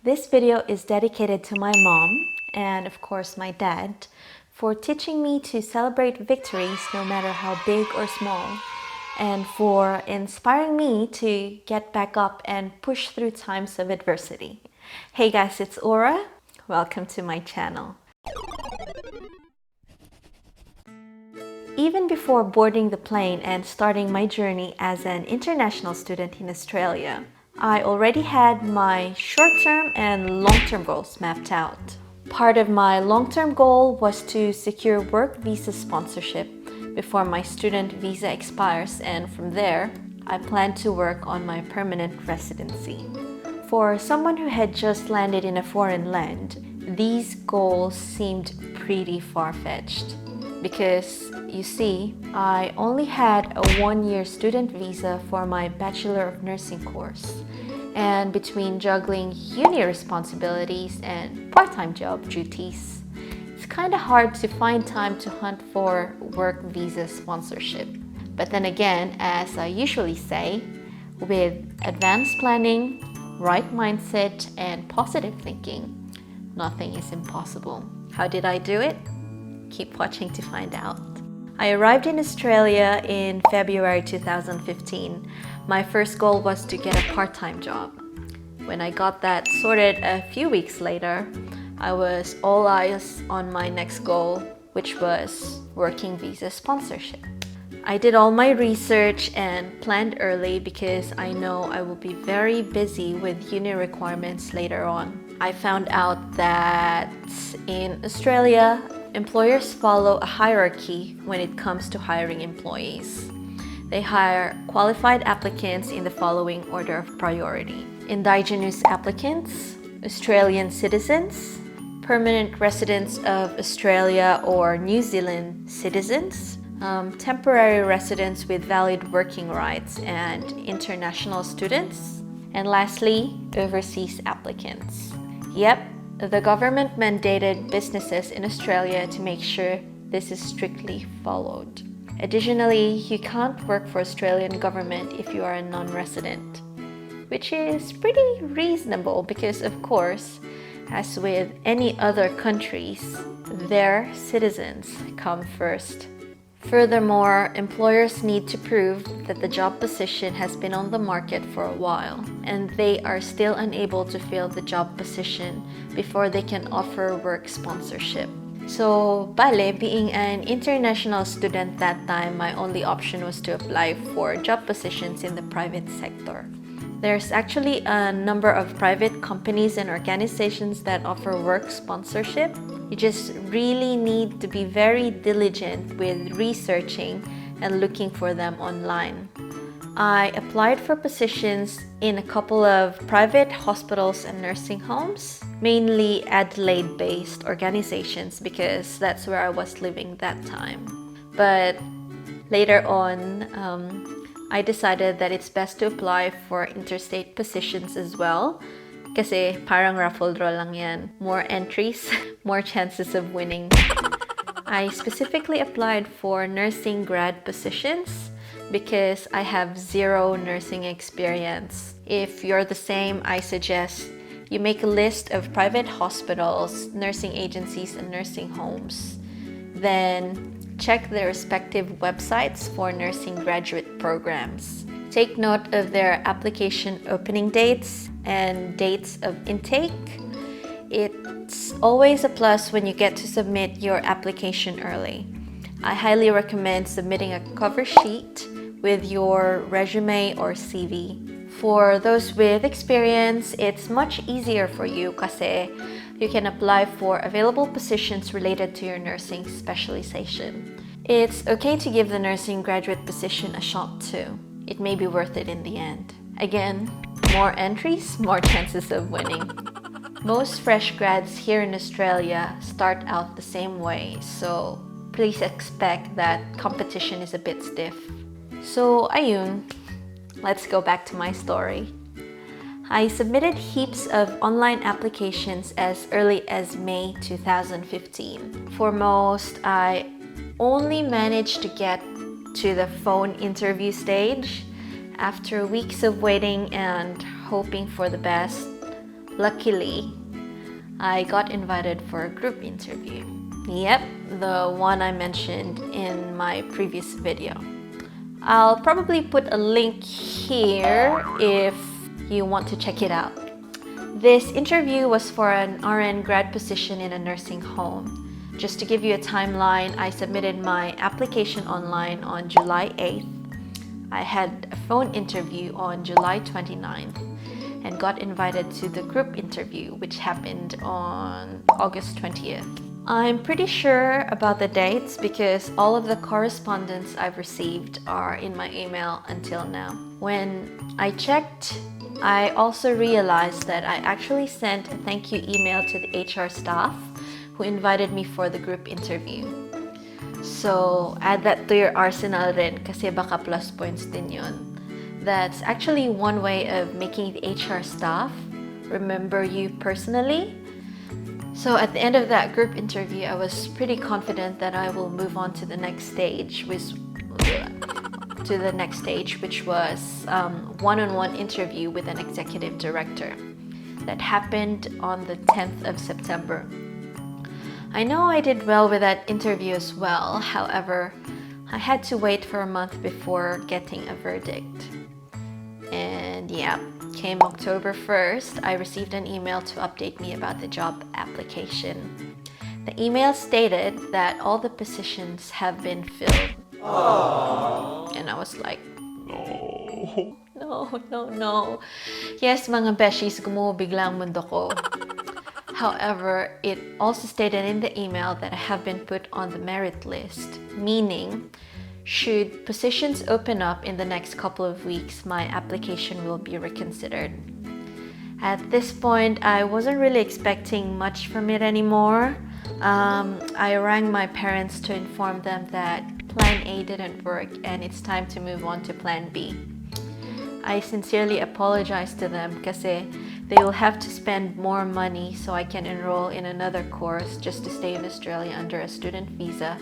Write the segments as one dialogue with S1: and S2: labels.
S1: This video is dedicated to my mom and of course my dad for teaching me to celebrate victories no matter how big or small, and for inspiring me to get back up and push through times of adversity. Hey guys, it's Aura. Welcome to my channel. Even before boarding the plane and starting my journey as an international student in Australia, I already had my short-term and long-term goals mapped out. Part of my long-term goal was to secure work visa sponsorship before my student visa expires, and from there, I plan to work on my permanent residency. For someone who had just landed in a foreign land, these goals seemed pretty far-fetched. Because, you see, I only had a one-year student visa for my Bachelor of Nursing course. And between juggling uni responsibilities and part-time job duties, it's kind of hard to find time to hunt for work visa sponsorship. But then again, as I usually say, with advanced planning, right mindset, and positive thinking, nothing is impossible. How did I do it? Keep watching to find out. I arrived in Australia in February 2015. My first goal was to get a part-time job. When I got that sorted a few weeks later, I was all eyes on my next goal, which was working visa sponsorship. I did all my research and planned early because I know I will be very busy with uni requirements later on. I found out that in Australia, employers follow a hierarchy when it comes to hiring employees. They hire qualified applicants in the following order of priority: Indigenous applicants, Australian citizens, permanent residents of Australia or New Zealand citizens, temporary residents with valid working rights, and international students, and lastly, overseas applicants. Yep, the government mandated businesses in Australia to make sure this is strictly followed. Additionally, you can't work for Australian government if you are a non-resident, which is pretty reasonable because, of course, as with any other countries, their citizens come first. Furthermore, employers need to prove that the job position has been on the market for a while, and they are still unable to fill the job position before they can offer work sponsorship. So, being an international student that time, my only option was to apply for job positions in the private sector. There's actually a number of private companies and organizations that offer work sponsorship. You just really need to be very diligent with researching and looking for them online. I applied for positions in a couple of private hospitals and nursing homes, mainly Adelaide-based organizations because that's where I was living that time. But later on, I decided that it's best to apply for interstate positions as well. Kasi parang raffle draw lang yan. More entries, more chances of winning. I specifically applied for nursing grad positions because I have zero nursing experience. If you're the same, I suggest you make a list of private hospitals, nursing agencies, and nursing homes. Then check their respective websites for nursing graduate programs. Take note of their application opening dates and dates of intake. It's always a plus when you get to submit your application early. I highly recommend submitting a cover sheet with your resume or CV. For those with experience, it's much easier for you kasi you can apply for available positions related to your nursing specialization. It's okay to give the nursing graduate position a shot too. It may be worth it in the end. Again, more entries, more chances of winning. Most fresh grads here in Australia start out the same way, so please expect that competition is a bit stiff. So ayun, let's go back to my story. I submitted heaps of online applications as early as May 2015. For most, I only managed to get to the phone interview stage after weeks of waiting and hoping for the best. Luckily, I got invited for a group interview. Yep, the one I mentioned in my previous video. I'll probably put a link here if you want to check it out. This interview was for an RN grad position in a nursing home. Just to give you a timeline, I submitted my application online on July 8th. I had a phone interview on July 29th and got invited to the group interview, which happened on August 20th. I'm pretty sure about the dates because all of the correspondence I've received are in my email until now. When I checked, I also realized that I actually sent a thank you email to the HR staff who invited me for the group interview. So, add that to your arsenal rin kasi baka plus points din yun. That's actually one way of making the HR staff remember you personally. So at the end of that group interview, I was pretty confident that I will move on to the next stage, which was one-on-one interview with an executive director. That happened on the 10th of September. I know I did well with that interview as well. However, I had to wait for a month before getting a verdict. And yeah, came October 1st, I received an email to update me about the job application. The email stated that all the positions have been filled. Aww. And I was like, no. Yes, mga beshies, gumuho bigla ang mundo ko. However, it also stated in the email that I have been put on the merit list, meaning should positions open up in the next couple of weeks, my application will be reconsidered. At this point, I wasn't really expecting much from it anymore. I rang my parents to inform them that Plan A didn't work and it's time to move on to Plan B. I sincerely apologize to them kasi they will have to spend more money so I can enroll in another course just to stay in Australia under a student visa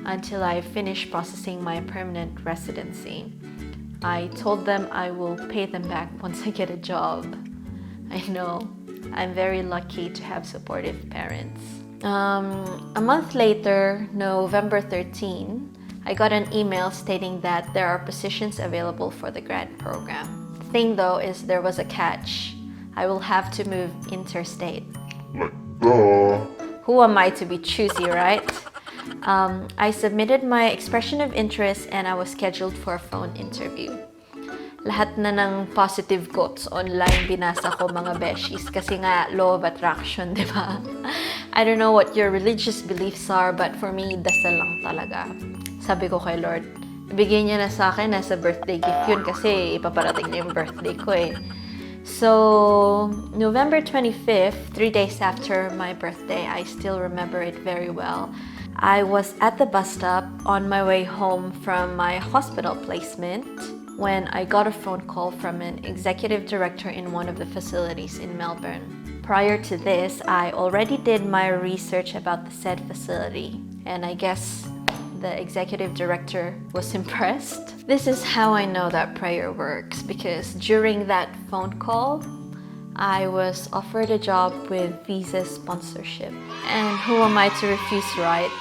S1: until I finish processing my permanent residency. I told them I will pay them back once I get a job. I know, I'm very lucky to have supportive parents. A month later, November 13, I got an email stating that there are positions available for the grad program. The thing though is there was a catch. I will have to move interstate.
S2: Like, duh.
S1: Who am I to be choosy, right? I submitted my expression of interest and I was scheduled for a phone interview. Lahat na ng positive quotes online binasa ko mga beshies kasi nga law of attraction, di ba? I don't know what your religious beliefs are, but for me, dasal lang talaga. Sabi ko kay Lord, ibigay niya na sa akin na sa birthday gift yun kasi ipaparating niya yung birthday ko eh. So, November 25th, 3 days after my birthday, I still remember it very well. I was at the bus stop on my way home from my hospital placement when I got a phone call from an executive director in one of the facilities in Melbourne. Prior to this, I already did my research about the said facility, and I guess the executive director was impressed. This is how I know that prayer works, because during that phone call, I was offered a job with visa sponsorship. And who am I to refuse, right?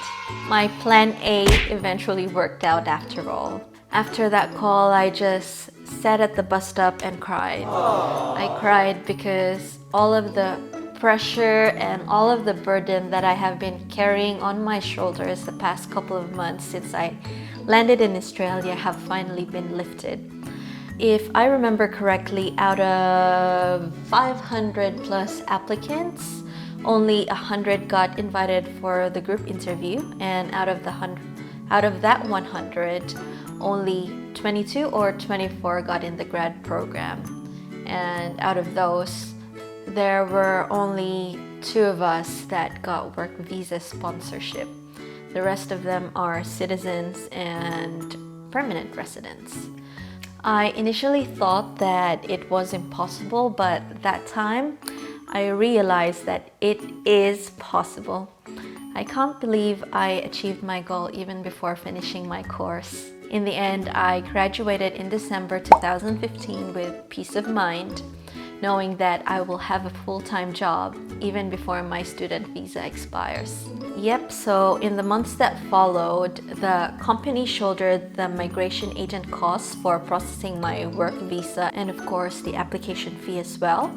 S1: My plan A eventually worked out after all. After that call, I just sat at the bus stop and cried. I cried because all of the pressure and all of the burden that I have been carrying on my shoulders the past couple of months since I landed in Australia have finally been lifted. If I remember correctly, out of 500 plus applicants, only 100 got invited for the group interview, and out of that 100, only 22 or 24 got in the grad program. And out of those, there were only 2 of us that got work visa sponsorship. The rest of them are citizens and permanent residents. I initially thought that it was impossible, but that time I realized that it is possible. I can't believe I achieved my goal even before finishing my course. In the end, I graduated in December 2015 with peace of mind, knowing that I will have a full-time job even before my student visa expires. Yep, so in the months that followed, the company shouldered the migration agent costs for processing my work visa and of course the application fee as well.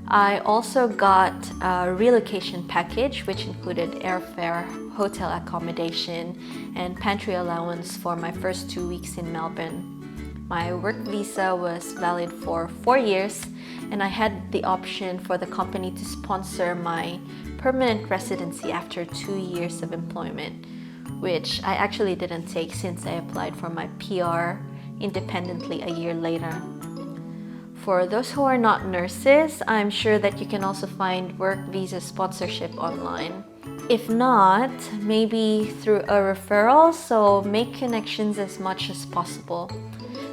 S1: I also got a relocation package which included airfare, hotel accommodation, and pantry allowance for my first 2 weeks in Melbourne. My work visa was valid for 4 years, and I had the option for the company to sponsor my permanent residency after 2 years of employment, which I actually didn't take since I applied for my PR independently a year later. For those who are not nurses, I'm sure that you can also find work visa sponsorship online. If not, maybe through a referral, so make connections as much as possible.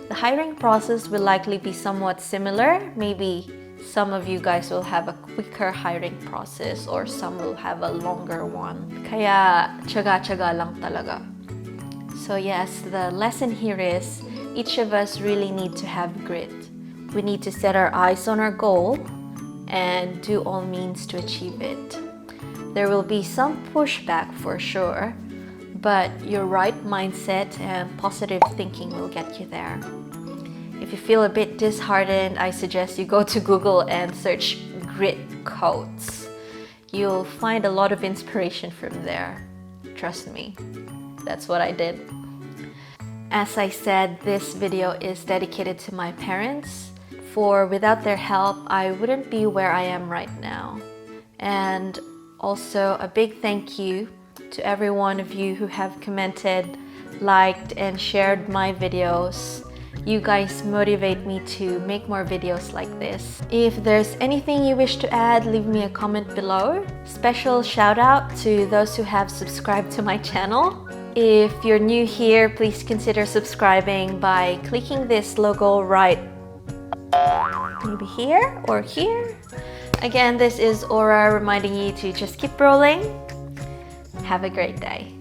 S1: The hiring process will likely be somewhat similar. Maybe some of you guys will have a quicker hiring process or some will have a longer one. Kaya tiyaga-tiyaga lang talaga. So yes, the lesson here is each of us really need to have grit. We need to set our eyes on our goal and do all means to achieve it. There will be some pushback for sure, but your right mindset and positive thinking will get you there. If you feel a bit disheartened, I suggest you go to Google and search grit quotes. You'll find a lot of inspiration from there. Trust me, that's what I did. As I said, this video is dedicated to my parents, for without their help, I wouldn't be where I am right now. And also a big thank you to every one of you who have commented, liked, and shared my videos. You guys motivate me to make more videos like this. If there's anything you wish to add, leave me a comment below. Special shout out to those who have subscribed to my channel. If you're new here, please consider subscribing by clicking this logo right maybe here or here. Again, this is Aura reminding you to just keep rolling. Have a great day.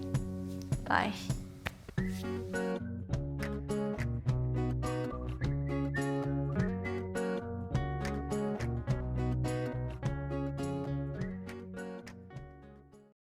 S1: Bye.